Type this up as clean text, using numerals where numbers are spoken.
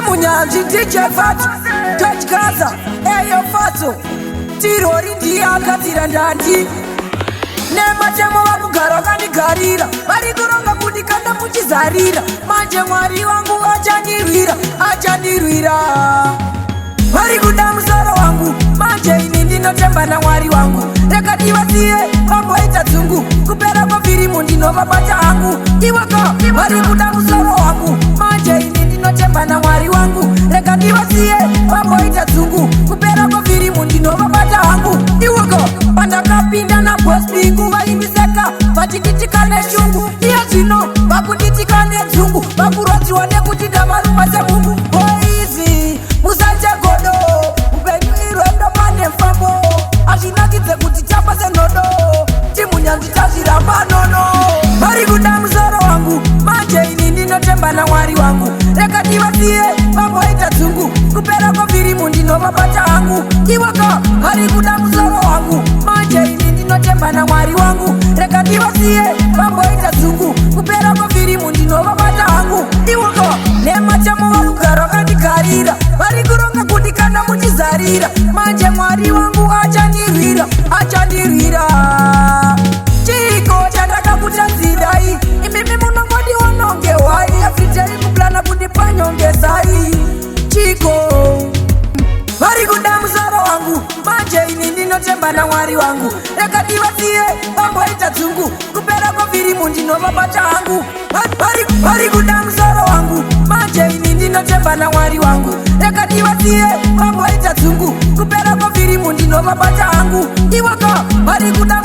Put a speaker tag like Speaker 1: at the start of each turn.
Speaker 1: Timunyanji DJ Fatu Touch Gaza Eyo Fatu Tirori ndiye akatira ndandi Nema chemo wakugara kandigarira vari kuronga kuti kanda muchizarira manje Mwari wangu achandirwira vari kuda musoro wangu manje ini ndinotemba naMwari wangu rega ndivasiye vamboita dzungu kupera kwavhirimu ndinovabata hangu iwaka vari kuda musoro wangu manje ini ndinotemba naMwari wangu rega ndivasiye vamboita dzungu kupera kwavhirimu ndinovabata hangu iwaka pandakapinda nabosbi kuvaimbiseka vachiditika neshungu iye zvino vakunditika nedzungu vakurodziwa nekuti ndavaruma semungu oizi musachegodo upenyu irwendo pane mfambo azvinakidze kuti chapa senodo timunyanzi tazviramba nono vari kuda musoro wangu manje ini ndinotemba naMwari wangu rega ndivasiye vamboita dzungu kupera kwavhirimu ndinovabata hangu iwaka vari kuda musoro wangu manje ini ndinotemba naMwari wangu rega ndivasiye vamboita dzungu kupera kwavhirimu ndinovabata hangu iwaka nemachamo vakugara vakandigarira vari kuronga kuti kana muchizarira manje Mwari wangu achandirwira chiko chandakakutanzirai imimi munongodiwononge wai everyday kuplana kundipanyongesai chiko vari kuda musoro wangu manje ini ndinotemba naMwari wangu rega ndivasiye vamboita dzungu kupera kwavhirimu ndinovabata hangu vari kuda musoro wangu manje ini ndinotemba naMwari wangu rega ndivasiye vamboita dzungu kupera kwavhirimu ndinovabata hangu iwaka vari kuda